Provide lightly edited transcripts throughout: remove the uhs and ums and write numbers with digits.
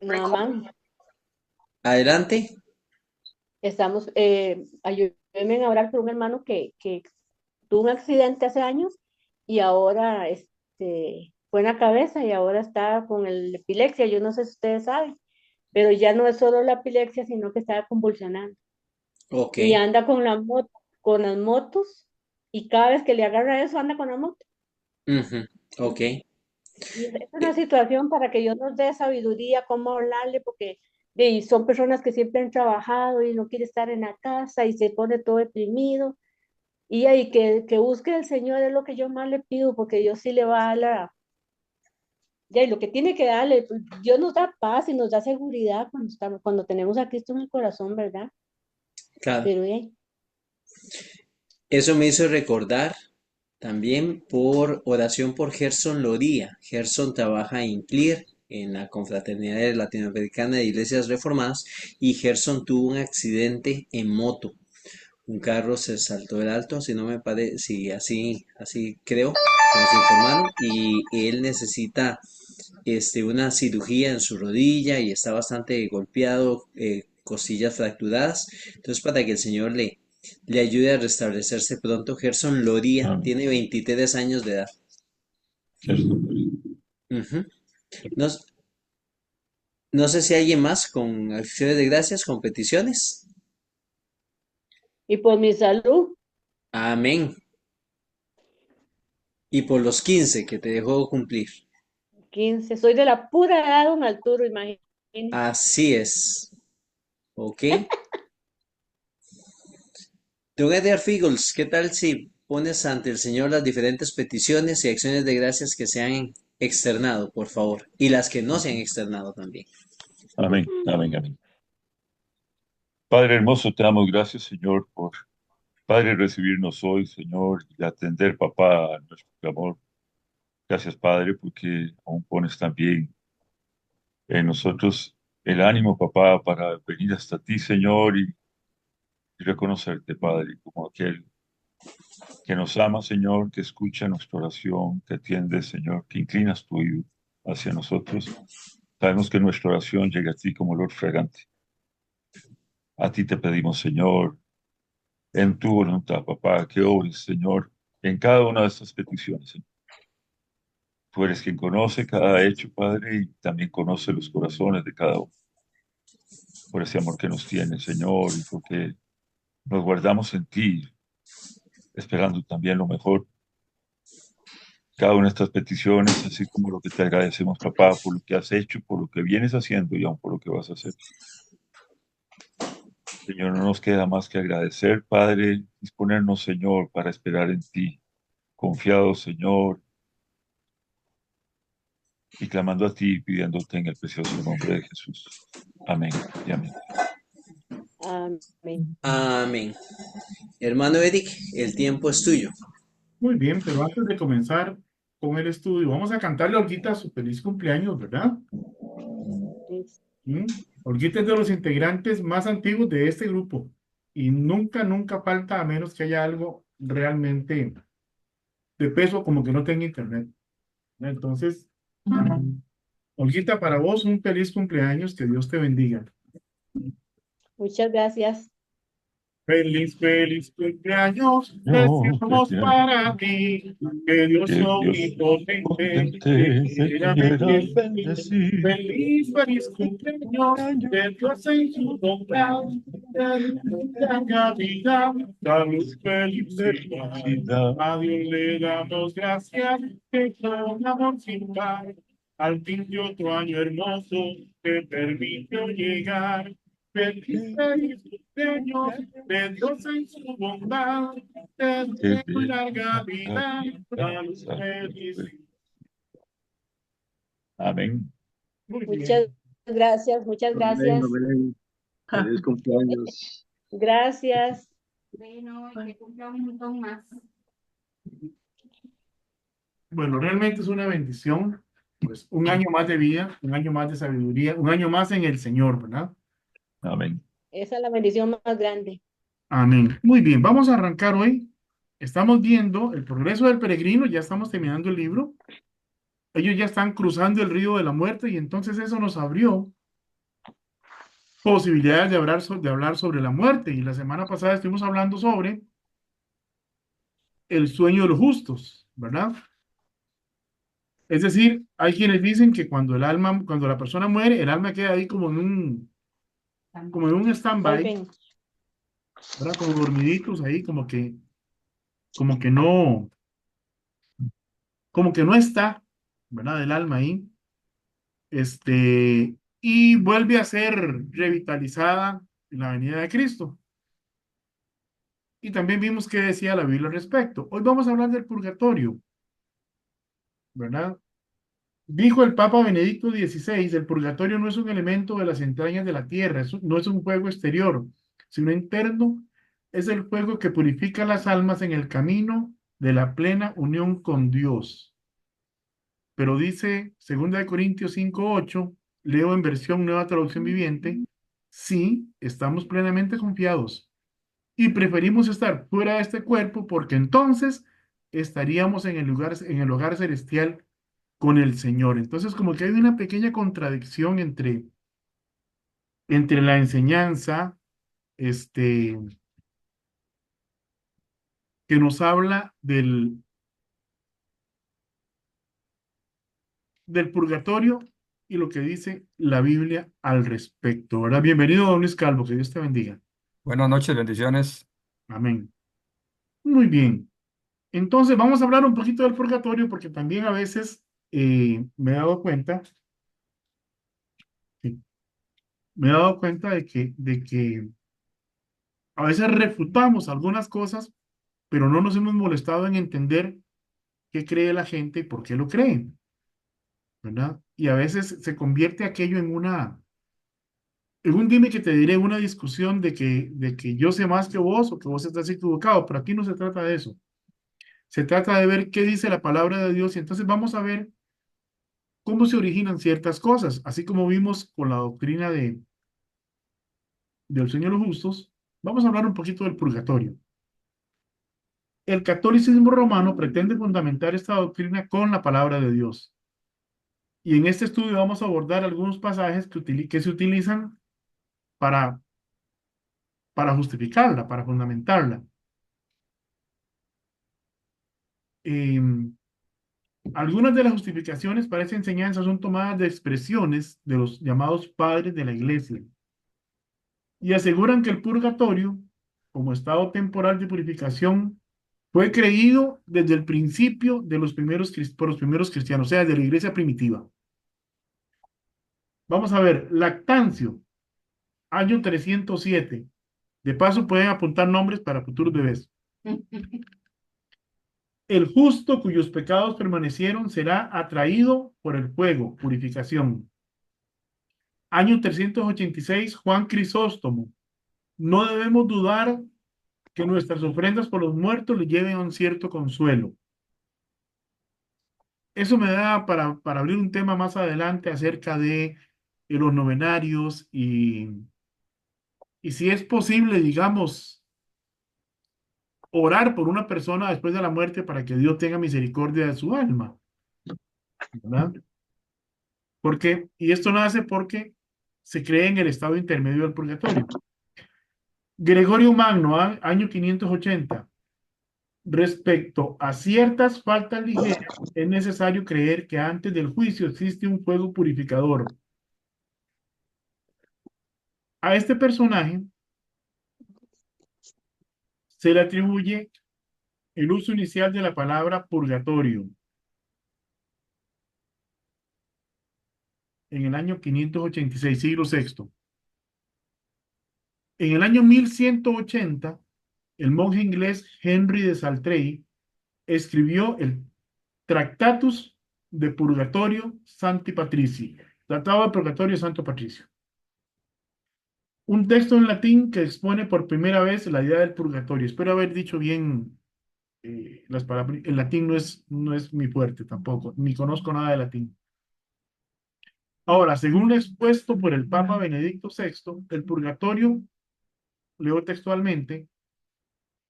Nada más, Adelante. estamos, ayúdenme a orar por un hermano que tuvo un accidente hace años y ahora fue en la cabeza y ahora está con el epilepsia. Yo no sé si ustedes saben, pero ya no es solo la epilepsia, sino que está convulsionando. Ok. Y anda con la moto, con las motos, y cada vez que le agarra eso, anda con la moto. Ujú, ok. Y es una Eh, situación para que Dios nos dé sabiduría, cómo hablarle, porque son personas que siempre han trabajado y no quiere estar en la casa y se pone todo deprimido. Y ahí que busque el Señor es lo que yo más le pido, porque Dios sí le va a dar ya, y lo que tiene que darle, pues, Dios nos da paz y nos da seguridad cuando tenemos a Cristo en el corazón, ¿verdad? claro. Pero Eso me hizo recordar también por oración por Gerson Loría. Gerson trabaja en CLIR, en la Confraternidad Latinoamericana de Iglesias Reformadas, y Gerson tuvo un accidente en moto. Un carro se saltó del alto, si no me parece, sí, así creo, que nos informaron, y él necesita una cirugía en su rodilla y está bastante golpeado, costillas fracturadas. Entonces, para que el Señor le ayude a restablecerse pronto, Gerson Loría Amén. tiene 23 años de edad. Eso. Ujú. No, no sé si hay alguien más con acciones de gracias, con peticiones. y por mi salud, Amén. Y por los 15 que te dejó cumplir. 15 soy de la pura edad de don Arturo, imagínense. Así es. ¿Ok? Don Edgar Figels, ¿qué tal si pones ante el Señor las diferentes peticiones y acciones de gracias que se han externado, por favor? Y las que no se han externado también. Amén, amén, amén. Padre hermoso, te damos gracias, Señor, por, Padre, recibirnos hoy, Señor, y atender, papá, a nuestro clamor. Gracias, Padre, porque aún pones también en nosotros el ánimo, papá, para venir hasta ti, Señor, y reconocerte, Padre, como aquel que nos ama, Señor, que escucha nuestra oración, que atiende, Señor, que inclinas tu oído hacia nosotros. Sabemos que nuestra oración llega a ti como olor fragante. A ti te pedimos, Señor, en tu voluntad, papá, que obres, Señor, en cada una de estas peticiones, Señor. Tú eres quien conoce cada hecho, Padre, y también conoce los corazones de cada uno. Por ese amor que nos tienes, Señor, y porque nos guardamos en ti, esperando también lo mejor. Cada una de estas peticiones, así como lo que te agradecemos, papá, por lo que has hecho, por lo que vienes haciendo y aún por lo que vas a hacer. Señor, no nos queda más que agradecer, Padre, disponernos, Señor, para esperar en ti. Confiados, Señor, y clamando a ti y pidiéndote en el precioso nombre de Jesús. Amén y amén. Amén. Amén. Hermano Eric, el tiempo es tuyo. Muy bien, pero antes de comenzar con el estudio, vamos a cantarle a Olguita su feliz cumpleaños, ¿verdad? ¿Mm? Olguita es de los integrantes más antiguos de este grupo y nunca, nunca falta a menos que haya algo realmente de peso como que no tenga internet, ¿no? Entonces, Olguita, para vos un feliz cumpleaños, que Dios te bendiga. Muchas gracias. Feliz, feliz cumpleaños, Dios, deseamos para ti, que Dios que Dios omnipotente te potente te quiera quiera bendecir. bendecir. Feliz, feliz cumpleaños, que Dios en su bondad te haga vida, salud, felicidad. Felicidad. A Dios le damos gracias, que con amor sin par, al fin de otro año hermoso, te permitió llegar. Feliz, feliz cumpleaños, de Dios en su bondad, te Que deseo de larga la vida, vida salud, salve. felicidad. Amén. Muy Muchas bien. gracias, muchas Amén, gracias. amén. Feliz cumpleaños. Gracias. Bueno, y que cumpla un montón más. Bueno, realmente es una bendición, pues un año más de vida, un año más de sabiduría, un año más en el Señor, ¿verdad? Amén. Esa es la bendición más grande. Amén. Muy bien, vamos a arrancar hoy. Estamos viendo el progreso del peregrino, ya estamos terminando el libro. Ellos ya están cruzando el río de la muerte y entonces eso nos abrió posibilidades de hablar sobre la muerte. Y la semana pasada estuvimos hablando sobre el sueño de los justos, ¿verdad? Es decir, hay quienes dicen que cuando la persona muere, el alma queda ahí como en un Ahí stand-by, ven. ¿verdad? Como dormiditos ahí, como que no, como que no está, ¿verdad? El alma ahí. Y vuelve a ser revitalizada en la venida de Cristo. Y también vimos qué decía la Biblia al respecto. Hoy vamos a hablar del purgatorio, ¿verdad? Dijo el Papa Benedicto XVI, el purgatorio no es un elemento de las entrañas de la tierra, no es un juego exterior, sino interno, es el fuego que purifica las almas en el camino de la plena unión con Dios. Pero dice 2 Corintios 5:8, leo en versión Nueva Traducción Viviente, sí, estamos plenamente confiados y preferimos estar fuera de este cuerpo porque entonces estaríamos en el hogar celestial con el Señor. Entonces, como que hay una pequeña contradicción entre la enseñanza, este, que nos habla del purgatorio y lo que dice la Biblia al respecto, ¿verdad? Bienvenido, don Luis Calvo, que Dios te bendiga. Buenas noches, bendiciones. Amén. Muy bien. Entonces, vamos a hablar un poquito del purgatorio porque también a veces me he dado cuenta, sí, me he dado cuenta de que a veces refutamos algunas cosas, pero no nos hemos molestado en entender qué cree la gente y por qué lo creen, ¿verdad? Y a veces se convierte aquello en un dime que te diré, una discusión de que yo sé más que vos o que vos estás equivocado, pero aquí no se trata de eso. Se trata de ver qué dice la palabra de Dios y entonces vamos a ver cómo se originan ciertas cosas, así como vimos con la doctrina del sueño de los justos, vamos a hablar un poquito del purgatorio. El catolicismo romano pretende fundamentar esta doctrina con la palabra de Dios. Y en este estudio vamos a abordar algunos pasajes que se utilizan para, para justificarla, para fundamentarla. Algunas de las justificaciones para esa enseñanza son tomadas de expresiones de los llamados padres de la iglesia y aseguran que el purgatorio, como estado temporal de purificación, fue creído desde el principio por los primeros cristianos, o sea, de la iglesia primitiva. Vamos a ver, Lactancio, año 307. De paso, pueden apuntar nombres para futuros bebés. El justo cuyos pecados permanecieron será atraído por el fuego, purificación. Año 386, Juan Crisóstomo. No debemos dudar que nuestras ofrendas por los muertos le lleven a un cierto consuelo. Eso me da para abrir un tema más adelante acerca de los novenarios y si es posible, digamos, orar por una persona después de la muerte para que Dios tenga misericordia de su alma, ¿verdad? Y esto nace porque se cree en el estado intermedio del purgatorio. Gregorio Magno, año 580. Respecto a ciertas faltas ligeras, es necesario creer que antes del juicio existe un fuego purificador. A este personaje se le atribuye el uso inicial de la palabra purgatorio en el año 586, siglo VI. En el año 1180, el monje inglés Henry de Saltrey escribió el Tractatus de Purgatorio Santi Patrici, Tratado de Purgatorio Santo Patricio. Un texto en latín que expone por primera vez la idea del purgatorio. Espero haber dicho bien las palabras. El latín no es mi fuerte tampoco, ni conozco nada de latín. Ahora, según lo expuesto por el Papa Benedicto VI, el purgatorio, leo textualmente,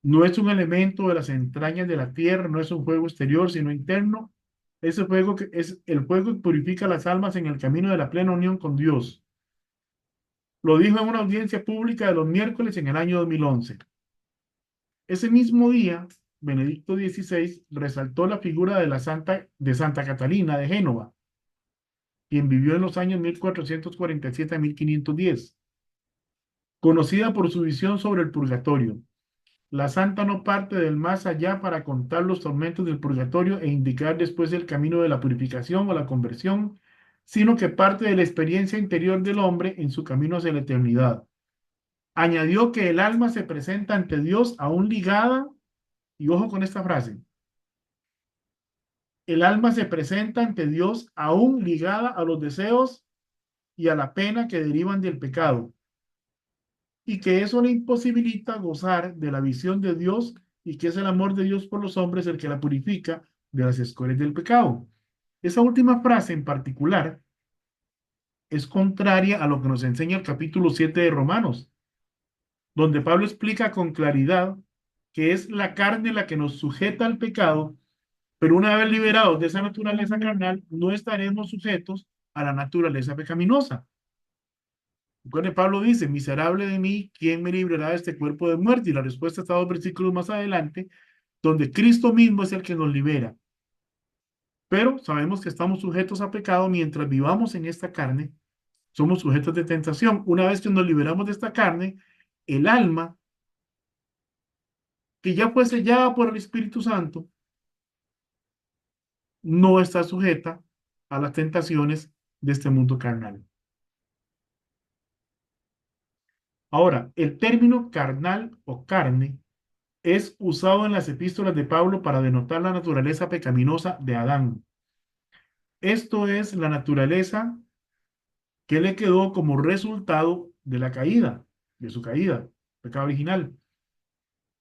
no es un elemento de las entrañas de la tierra, no es un fuego exterior, sino interno. Ese fuego es el fuego que purifica las almas en el camino de la plena unión con Dios. Lo dijo en una audiencia pública de los miércoles en el año 2011. Ese mismo día, Benedicto XVI resaltó la figura de Santa Catalina de Génova, quien vivió en los años 1447 a 1510, conocida por su visión sobre el purgatorio. La santa no parte del más allá para contar los tormentos del purgatorio e indicar después el camino de la purificación o la conversión, sino que parte de la experiencia interior del hombre en su camino hacia la eternidad. Añadió que el alma se presenta ante Dios aún ligada, y ojo con esta frase, el alma se presenta ante Dios aún ligada a los deseos y a la pena que derivan del pecado, y que eso le imposibilita gozar de la visión de Dios y que es el amor de Dios por los hombres el que la purifica de las escorias del pecado. Esa última frase en particular es contraria a lo que nos enseña el capítulo 7 de Romanos, donde Pablo explica con claridad que es la carne la que nos sujeta al pecado, pero una vez liberados de esa naturaleza carnal, no estaremos sujetos a la naturaleza pecaminosa. Recuerde, Pablo dice, miserable de mí, ¿quién me librará de este cuerpo de muerte? Y la respuesta está 2 versículos más adelante, donde Cristo mismo es el que nos libera. Pero sabemos que estamos sujetos a pecado mientras vivamos en esta carne, somos sujetos de tentación. Una vez que nos liberamos de esta carne, el alma, que ya fue sellada por el Espíritu Santo, no está sujeta a las tentaciones de este mundo carnal. Ahora, el término carnal o carne es usado en las epístolas de Pablo para denotar la naturaleza pecaminosa de Adán. Esto es la naturaleza que le quedó como resultado de la caída, de su caída, pecado original.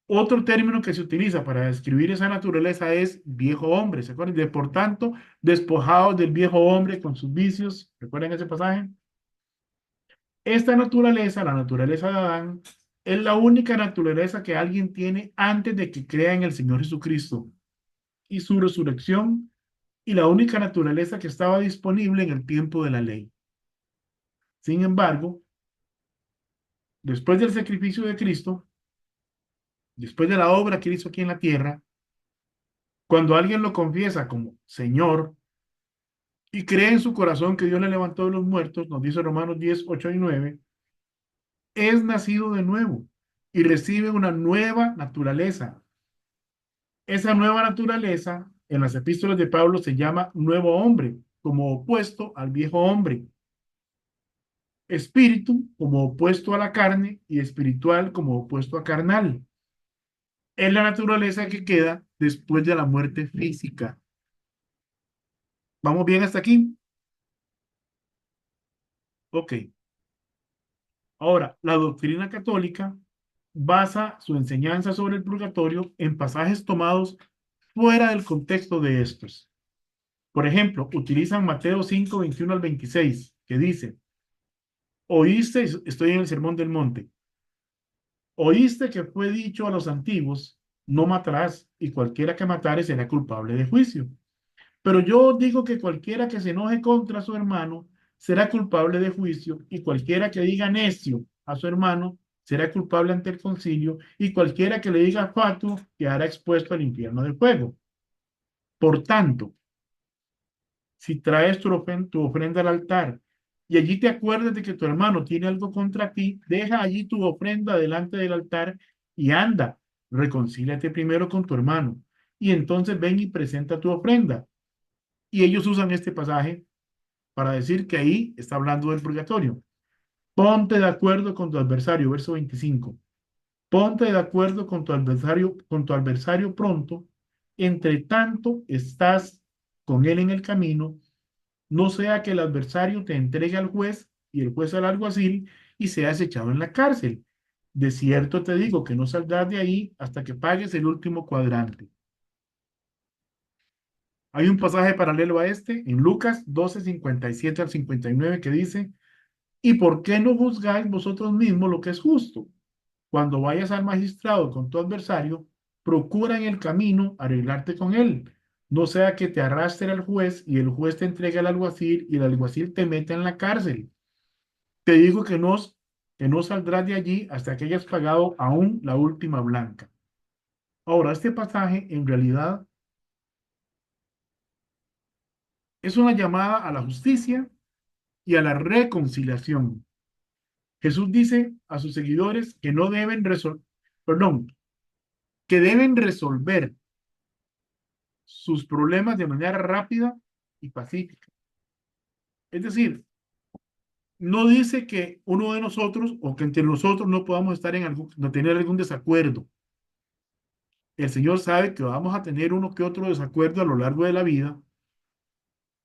Otro término que se utiliza para describir esa naturaleza es viejo hombre. ¿Se acuerdan? De por tanto, despojados del viejo hombre con sus vicios. ¿Recuerdan ese pasaje? Esta naturaleza, la naturaleza de Adán, es la única naturaleza que alguien tiene antes de que crea en el Señor Jesucristo y su resurrección, y la única naturaleza que estaba disponible en el tiempo de la ley. Sin embargo, después del sacrificio de Cristo, después de la obra que hizo aquí en la tierra, cuando alguien lo confiesa como Señor y cree en su corazón que Dios le levantó de los muertos, nos dice Romanos 10, 8 y 9, es nacido de nuevo y recibe una nueva naturaleza. Esa nueva naturaleza en las epístolas de Pablo se llama nuevo hombre, como opuesto al viejo hombre. Espíritu como opuesto a la carne y espiritual como opuesto a carnal. Es la naturaleza que queda después de la muerte física. ¿Vamos bien hasta aquí? Ok. Ahora, la doctrina católica basa su enseñanza sobre el purgatorio en pasajes tomados fuera del contexto de estos. Por ejemplo, utilizan Mateo 5, 21 al 26, que dice, oíste, estoy en el Sermón del Monte, oíste que fue dicho a los antiguos, no matarás, y cualquiera que matare será culpable de juicio. Pero yo os digo que cualquiera que se enoje contra su hermano será culpable de juicio, y cualquiera que diga necio a su hermano será culpable ante el concilio, y cualquiera que le diga fatuo quedará expuesto al infierno del fuego. Por tanto, si traes tu ofrenda al altar y allí te acuerdas de que tu hermano tiene algo contra ti, deja allí tu ofrenda delante del altar y anda, reconcíliate primero con tu hermano y entonces ven y presenta tu ofrenda. Y ellos usan este pasaje para decir que ahí está hablando del purgatorio. Ponte de acuerdo con tu adversario, verso 25. Ponte de acuerdo con tu adversario pronto, entre tanto estás con él en el camino, no sea que el adversario te entregue al juez y el juez al alguacil y seas echado en la cárcel. De cierto te digo que no saldrás de ahí hasta que pagues el último cuadrante. Hay un pasaje paralelo a este en Lucas 12, 57 al 59 que dice, ¿y por qué no juzgáis vosotros mismos lo que es justo? Cuando vayas al magistrado con tu adversario, procura en el camino arreglarte con él. No sea que te arrastre al juez y el juez te entregue al alguacil y el alguacil te meta en la cárcel. Te digo que no os que no saldrás de allí hasta que hayas pagado aún la última blanca. Ahora, este pasaje en realidad es una llamada a la justicia y a la reconciliación. Jesús dice a sus seguidores que no deben que deben resolver sus problemas de manera rápida y pacífica. Es decir, no dice que uno de nosotros o que entre nosotros no podamos estar no tener algún desacuerdo. El Señor sabe que vamos a tener uno que otro desacuerdo a lo largo de la vida,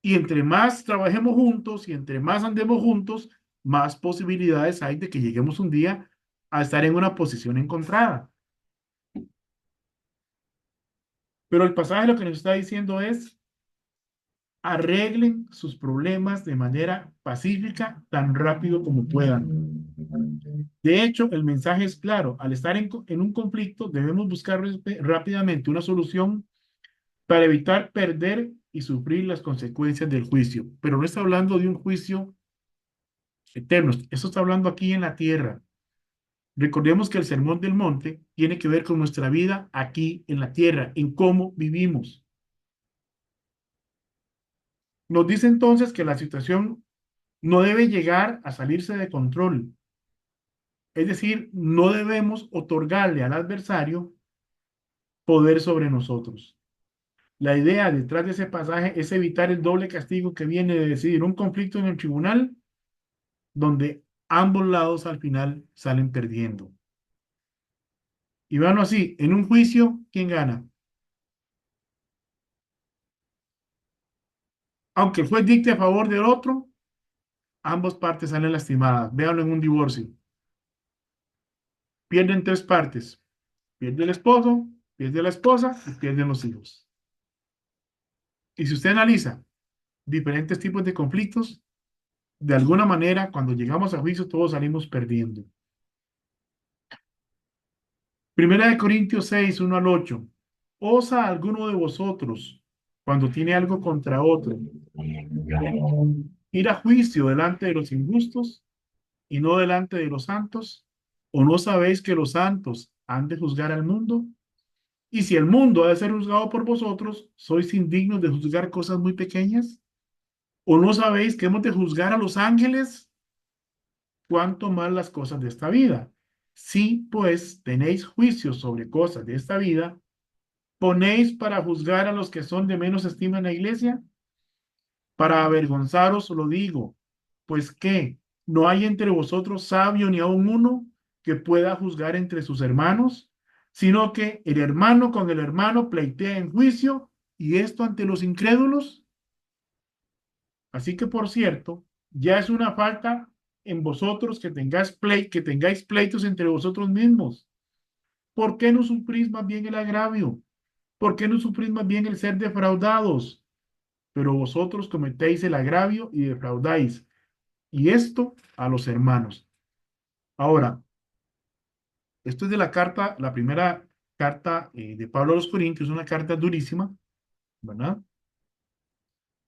y entre más trabajemos juntos y entre más andemos juntos, más posibilidades hay de que lleguemos un día a estar en una posición encontrada. Pero el pasaje lo que nos está diciendo es: arreglen sus problemas de manera pacífica tan rápido como puedan. De hecho, el mensaje es claro: al estar en un conflicto, debemos buscar rápidamente una solución para evitar perder y sufrir las consecuencias del juicio. Pero no está hablando de un juicio eterno, eso está hablando aquí en la tierra. Recordemos que el Sermón del Monte tiene que ver con nuestra vida aquí en la tierra, en cómo vivimos. Nos dice entonces que la situación no debe llegar a salirse de control. Es decir, no debemos otorgarle al adversario poder sobre nosotros. La idea detrás de ese pasaje es evitar el doble castigo que viene de decidir un conflicto en el tribunal, donde ambos lados al final salen perdiendo. Y veanlo así: en un juicio, ¿quién gana? Aunque el juez dicte a favor del otro, ambas partes salen lastimadas. Véanlo en un divorcio. Pierden tres partes: pierde el esposo, pierde la esposa y pierden los hijos. Y si usted analiza diferentes tipos de conflictos, de alguna manera, cuando llegamos a juicio, todos salimos perdiendo. Primera de Corintios 6, 1 al 8. ¿Osa alguno de vosotros, cuando tiene algo contra otro, ir a juicio delante de los injustos y no delante de los santos? ¿O no sabéis que los santos han de juzgar al mundo? Y si el mundo ha de ser juzgado por vosotros, ¿sois indignos de juzgar cosas muy pequeñas? ¿O no sabéis que hemos de juzgar a los ángeles? Cuánto más las cosas de esta vida. Si pues tenéis juicios sobre cosas de esta vida, ¿ponéis para juzgar a los que son de menos estima en la iglesia? Para avergonzaros lo digo, pues que no hay entre vosotros sabio ni aun uno que pueda juzgar entre sus hermanos, sino que el hermano con el hermano pleitea en juicio, y esto ante los incrédulos. Así que, por cierto, ya es una falta en vosotros que tengáis pleitos entre vosotros mismos. ¿Por qué no sufrís más bien el agravio? ¿Por qué no sufrís más bien el ser defraudados? Pero vosotros cometéis el agravio y defraudáis, y esto a los hermanos. Ahora, esto es de la carta, la primera carta de Pablo a los Corintios, una carta durísima, ¿verdad?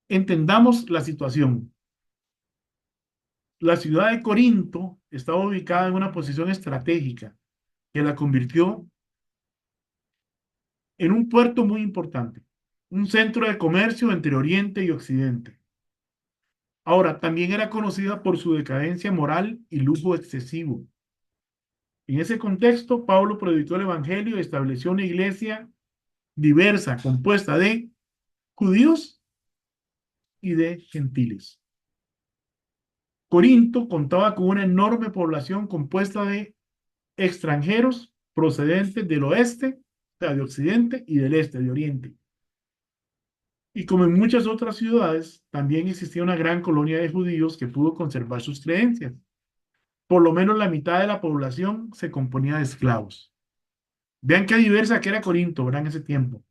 Entendamos la situación. La ciudad de Corinto estaba ubicada en una posición estratégica que la convirtió en un puerto muy importante, un centro de comercio entre Oriente y Occidente. Ahora, también era conocida por su decadencia moral y lujo excesivo. En ese contexto, Pablo predicó el Evangelio y estableció una iglesia diversa, compuesta de judíos y de gentiles. Corinto contaba con una enorme población compuesta de extranjeros procedentes del oeste, o sea, de Occidente, y del este, de Oriente. Y como en muchas otras ciudades, también existía una gran colonia de judíos que pudo conservar sus creencias. Por lo menos la mitad de la población se componía de esclavos. Vean qué diversa que era Corinto, ¿verdad? En ese tiempo.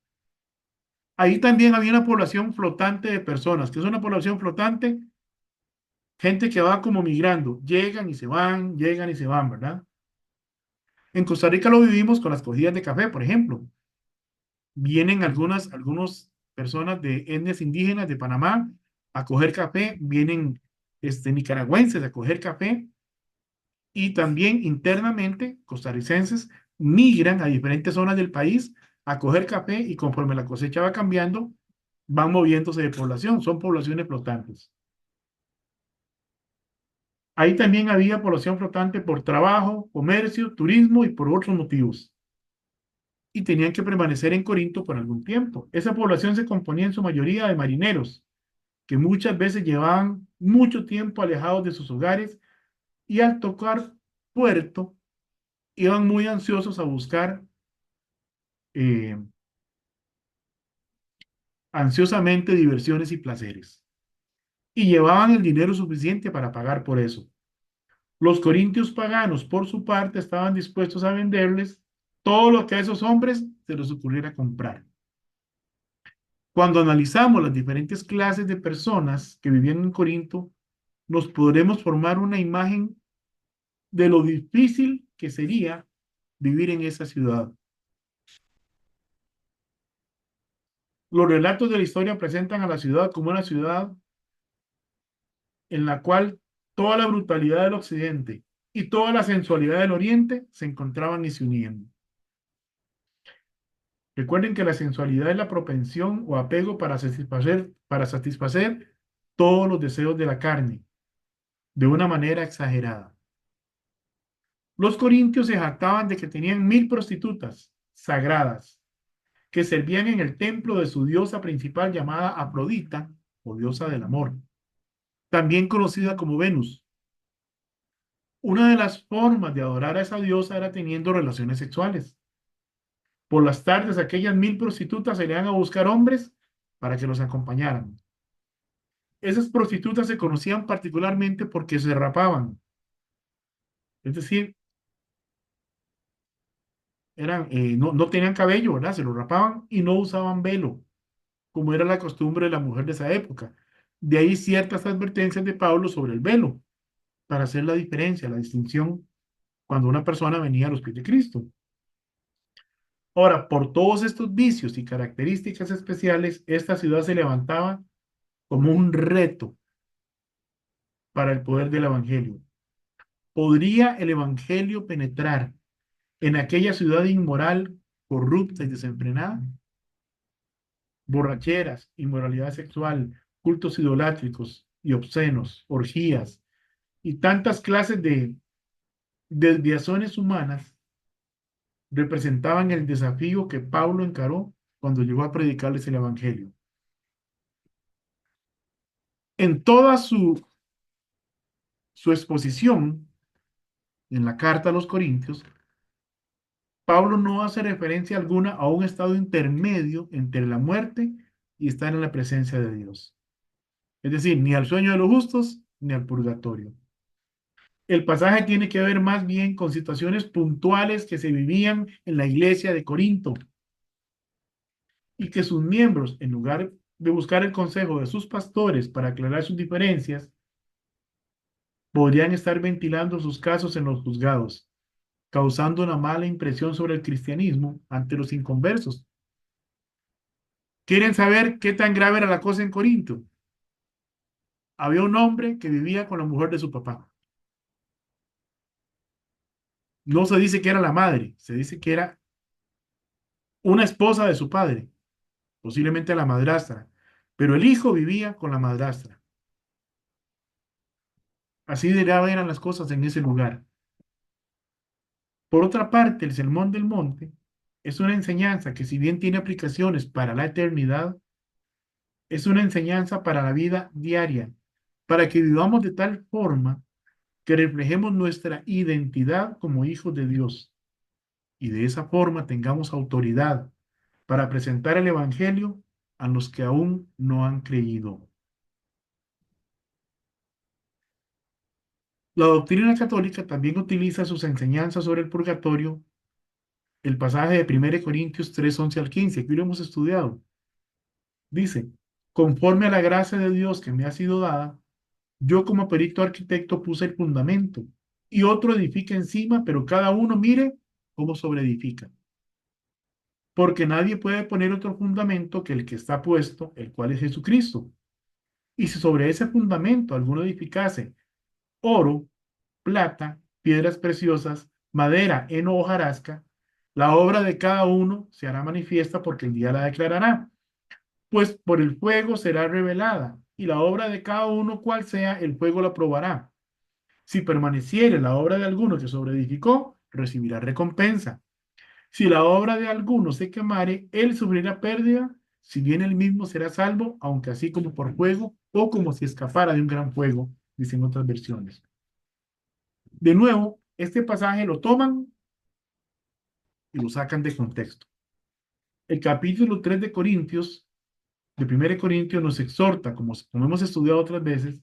Ahí también había una población flotante de personas. ¿Qué es una población flotante? Gente que va como migrando. Llegan y se van, ¿verdad? En Costa Rica lo vivimos con las cogidas de café, por ejemplo. Vienen algunas personas de etnias indígenas de Panamá a coger café. Vienen nicaragüenses a coger café. Y también internamente, costarricenses migran a diferentes zonas del país a coger café y conforme la cosecha va cambiando, van moviéndose de población. Son poblaciones flotantes. Ahí también había población flotante por trabajo, comercio, turismo y por otros motivos. Y tenían que permanecer en Corinto por algún tiempo. Esa población se componía en su mayoría de marineros, que muchas veces llevaban mucho tiempo alejados de sus hogares y al tocar puerto iban muy ansiosos a buscar eh, ansiosamente diversiones y placeres. Y llevaban el dinero suficiente para pagar por eso. Los corintios paganos, por su parte, estaban dispuestos a venderles todo lo que a esos hombres se les ocurriera comprar. Cuando analizamos las diferentes clases de personas que vivían en Corinto, nos podremos formar una imagen de lo difícil que sería vivir en esa ciudad. Los relatos de la historia presentan a la ciudad como una ciudad en la cual toda la brutalidad del occidente y toda la sensualidad del oriente se encontraban y se unían. Recuerden que la sensualidad es la propensión o apego para satisfacer todos los deseos de la carne de una manera exagerada. Los corintios se jactaban de que tenían 1000 prostitutas sagradas que servían en el templo de su diosa principal llamada Afrodita o diosa del amor, también conocida como Venus. Una de las formas de adorar a esa diosa era teniendo relaciones sexuales. Por las tardes, aquellas 1000 prostitutas salían a buscar hombres para que los acompañaran. Esas prostitutas se conocían particularmente porque se rapaban. Es decir, no tenían cabello, ¿verdad? Se lo rapaban y no usaban velo, como era la costumbre de la mujer de esa época. De ahí ciertas advertencias de Pablo sobre el velo, para hacer la diferencia, la distinción cuando una persona venía a los pies de Cristo. Ahora, por todos estos vicios y características especiales, esta ciudad se levantaba como un reto para el poder del Evangelio. ¿Podría el Evangelio penetrar en aquella ciudad inmoral, corrupta y desenfrenada? Borracheras, inmoralidad sexual, cultos idolátricos y obscenos, orgías y tantas clases de desviaciones humanas representaban el desafío que Pablo encaró cuando llegó a predicarles el Evangelio. En toda su exposición en la carta a los Corintios, Pablo no hace referencia alguna a un estado intermedio entre la muerte y estar en la presencia de Dios. Es decir, ni al sueño de los justos ni al purgatorio. El pasaje tiene que ver más bien con situaciones puntuales que se vivían en la iglesia de Corinto y que sus miembros, en lugar de buscar el consejo de sus pastores para aclarar sus diferencias, podrían estar ventilando sus casos en los juzgados, causando una mala impresión sobre el cristianismo ante los inconversos. ¿Quieren saber qué tan grave era la cosa en Corinto? Había un hombre que vivía con la mujer de su papá. No se dice que era la madre, se dice que era una esposa de su padre, posiblemente la madrastra, pero el hijo vivía con la madrastra. Así de graves eran las cosas en ese lugar. Por otra parte, el Sermón del Monte es una enseñanza que, si bien tiene aplicaciones para la eternidad, es una enseñanza para la vida diaria, para que vivamos de tal forma que reflejemos nuestra identidad como hijos de Dios y de esa forma tengamos autoridad para presentar el Evangelio a los que aún no han creído. La doctrina católica también utiliza sus enseñanzas sobre el purgatorio, el pasaje de 1 Corintios 3, 11 al 15, que lo hemos estudiado. Dice, conforme a la gracia de Dios que me ha sido dada, yo como perito arquitecto puse el fundamento y otro edifica encima, pero cada uno mire cómo sobreedifica. Porque nadie puede poner otro fundamento que el que está puesto, el cual es Jesucristo. Y si sobre ese fundamento alguno edificase oro, plata, piedras preciosas, madera, heno o hojarasca, la obra de cada uno se hará manifiesta porque el día la declarará, pues por el fuego será revelada, y la obra de cada uno, cual sea, el fuego la probará. Si permaneciere la obra de alguno que sobreedificó, recibirá recompensa. Si la obra de alguno se quemare, él sufrirá pérdida, si bien él mismo será salvo, aunque así como por fuego o como si escapara de un gran fuego, dicen otras versiones. De nuevo, este pasaje lo toman y lo sacan de contexto. El capítulo 3 de Corintios, de 1 Corintios, nos exhorta, como hemos estudiado otras veces,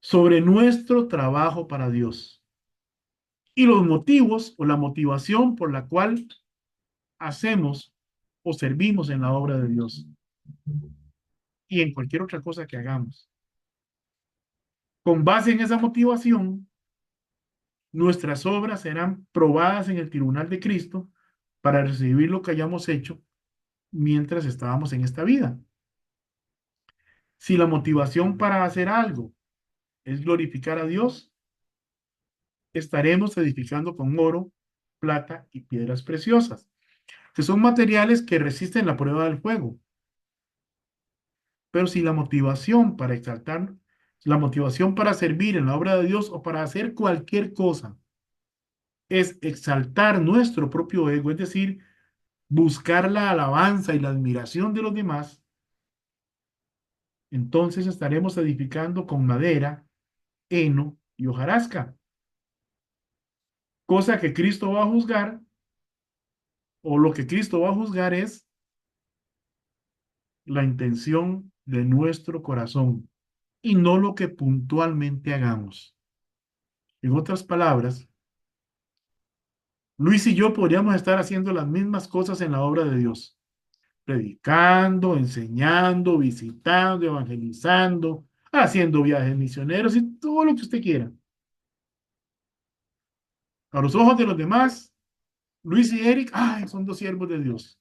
sobre nuestro trabajo para Dios y los motivos o la motivación por la cual hacemos o servimos en la obra de Dios y en cualquier otra cosa que hagamos. Con base en esa motivación, nuestras obras serán probadas en el tribunal de Cristo para recibir lo que hayamos hecho mientras estábamos en esta vida. Si la motivación para hacer algo es glorificar a Dios, estaremos edificando con oro, plata y piedras preciosas, que son materiales que resisten la prueba del fuego. Pero si la motivación para exaltar, la motivación para servir en la obra de Dios o para hacer cualquier cosa es exaltar nuestro propio ego, es decir, buscar la alabanza y la admiración de los demás, entonces estaremos edificando con madera, heno y hojarasca, cosa que Cristo va a juzgar, o lo que Cristo va a juzgar es la intención de nuestro corazón y no lo que puntualmente hagamos. En otras palabras, Luis y yo podríamos estar haciendo las mismas cosas en la obra de Dios, predicando, enseñando, visitando, evangelizando, haciendo viajes misioneros y todo lo que usted quiera. A los ojos de los demás, Luis y Eric, ay, son dos siervos de Dios.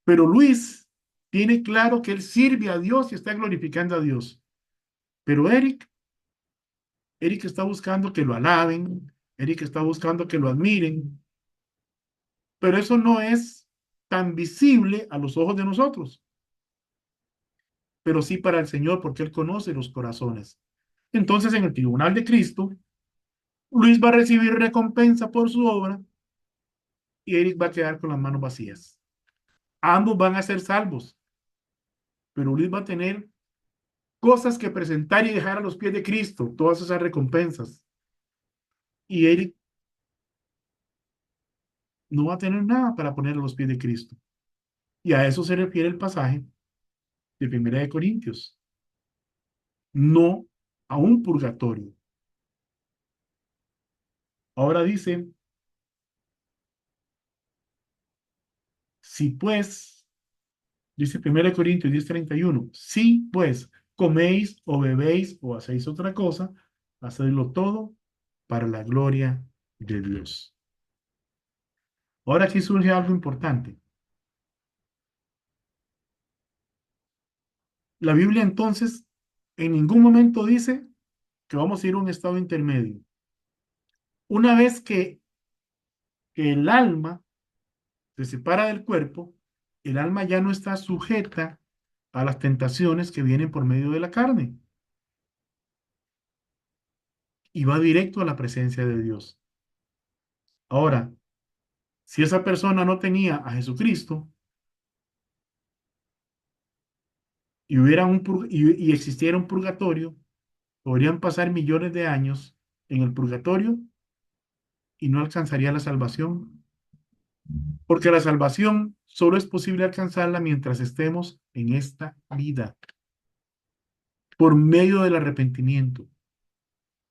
Pero Luis tiene claro que él sirve a Dios y está glorificando a Dios. Pero Eric está buscando que lo alaben, Eric está buscando que lo admiren, pero eso no es tan visible a los ojos de nosotros, pero sí para el Señor, porque Él conoce los corazones. Entonces, en el tribunal de Cristo, Luis va a recibir recompensa por su obra y Eric va a quedar con las manos vacías. Ambos van a ser salvos, pero Luis va a tener cosas que presentar y dejar a los pies de Cristo, todas esas recompensas. Y Eric no va a tener nada para poner a los pies de Cristo. Y a eso se refiere el pasaje de 1 Corintios. No a un purgatorio. Ahora dice, si pues, dice 1 Corintios 10:31, si pues coméis o bebéis o hacéis otra cosa, hacedlo todo para la gloria de Dios. Ahora aquí surge algo importante. La Biblia entonces en ningún momento dice que vamos a ir a un estado intermedio. Una vez que el alma se separa del cuerpo, el alma ya no está sujeta a las tentaciones que vienen por medio de la carne y va directo a la presencia de Dios. Ahora, si esa persona no tenía a Jesucristo y y existiera un purgatorio, podrían pasar millones de años en el purgatorio y no alcanzaría la salvación, porque la salvación solo es posible alcanzarla mientras estemos en esta vida, por medio del arrepentimiento.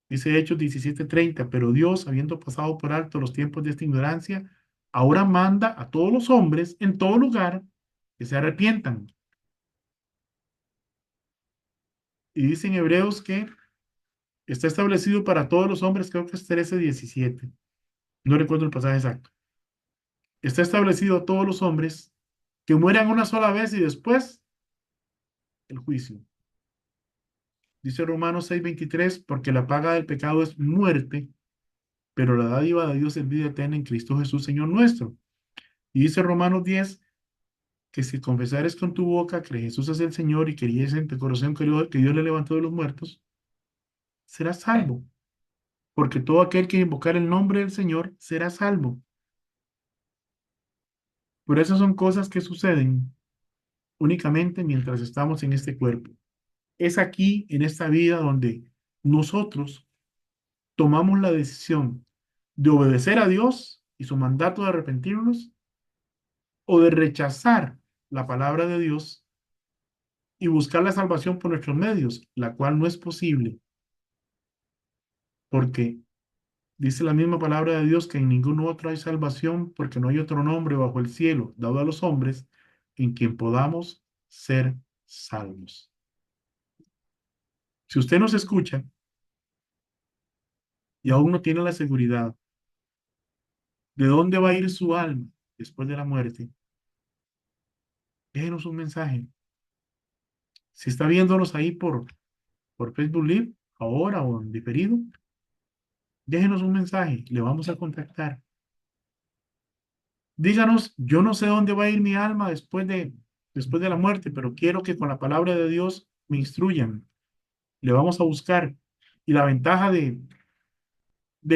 Dice Hechos 17:30, pero Dios, habiendo pasado por alto los tiempos de esta ignorancia, ahora manda a todos los hombres en todo lugar que se arrepientan. Y dice en Hebreos que está establecido para todos los hombres, creo que es 13:17. No recuerdo el pasaje exacto. Está establecido a todos los hombres que mueran una sola vez y después el juicio. Dice Romanos 6:23, porque la paga del pecado es muerte, pero la dádiva de Dios es vida eterna en Cristo Jesús, Señor nuestro. Y dice Romanos 10, que si confesares con tu boca que Jesús es el Señor y creyeres en tu corazón que Dios le levantó de los muertos, serás salvo. Porque todo aquel que invocar el nombre del Señor será salvo. Por eso son cosas que suceden únicamente mientras estamos en este cuerpo. Es aquí, en esta vida, donde nosotros tomamos la decisión de obedecer a Dios y su mandato de arrepentirnos o de rechazar la palabra de Dios y buscar la salvación por nuestros medios, la cual no es posible, porque dice la misma palabra de Dios que en ningún otro hay salvación, porque no hay otro nombre bajo el cielo dado a los hombres en quien podamos ser salvos. Si usted nos escucha y aún no tiene la seguridad de dónde va a ir su alma después de la muerte, déjenos un mensaje. Si está viéndonos ahí por Facebook Live, ahora o en diferido, déjenos un mensaje, le vamos a contactar. Díganos, yo no sé dónde va a ir mi alma después de la muerte, pero quiero que con la palabra de Dios me instruyan. Le vamos a buscar. Y la ventaja del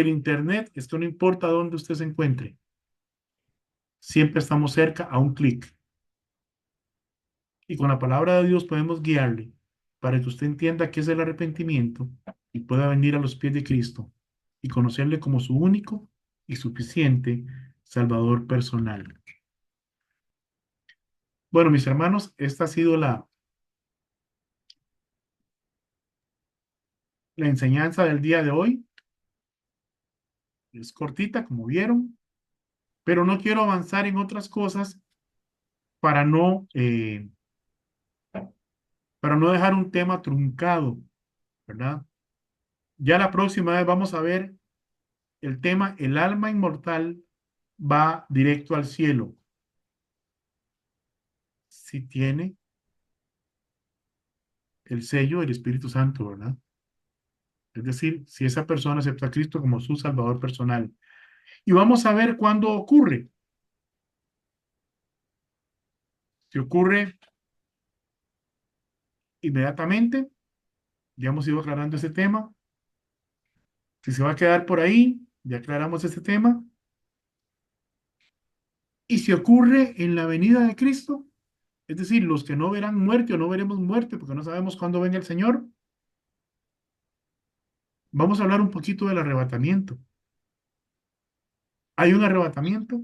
Internet es que no importa dónde usted se encuentre, siempre estamos cerca a un clic. Y con la palabra de Dios podemos guiarle para que usted entienda qué es el arrepentimiento y pueda venir a los pies de Cristo y conocerle como su único y suficiente Salvador personal. Bueno, mis hermanos, esta ha sido la enseñanza del día de hoy. Es cortita, como vieron, pero no quiero avanzar en otras cosas para no dejar un tema truncado, ¿verdad? Ya la próxima vez vamos a ver el tema, el alma inmortal va directo al cielo. Si tiene el sello del Espíritu Santo, ¿verdad? Es decir, si esa persona acepta a Cristo como su Salvador personal. Y vamos a ver cuándo ocurre. Si ocurre inmediatamente, ya hemos ido aclarando ese tema. Si se va a quedar por ahí, ya aclaramos ese tema. Y si ocurre en la venida de Cristo, es decir, los que no verán muerte o no veremos muerte porque no sabemos cuándo venga el Señor, vamos a hablar un poquito del arrebatamiento. ¿Hay un arrebatamiento?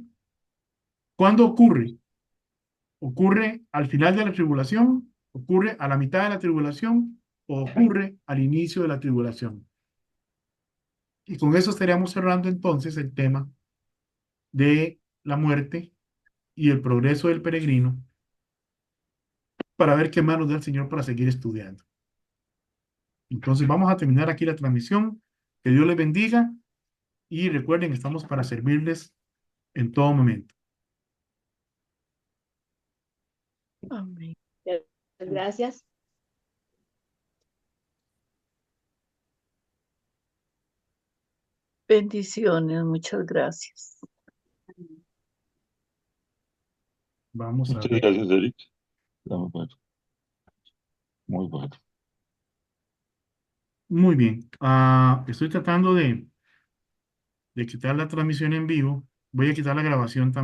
¿Cuándo ocurre? ¿Ocurre al final de la tribulación? ¿Ocurre a la mitad de la tribulación? ¿O ocurre al inicio de la tribulación? Y con eso estaríamos cerrando entonces el tema de la muerte y el progreso del peregrino para ver qué más nos da el Señor para seguir estudiando. Entonces vamos a terminar aquí la transmisión. Que Dios les bendiga y recuerden, estamos para servirles en todo momento. Amén. Gracias. Bendiciones, muchas gracias. Vamos a Muchas ver. gracias, Eric. Está muy bueno. Muy bueno. Muy bien. Estoy tratando de quitar la transmisión en vivo. Voy a quitar la grabación también.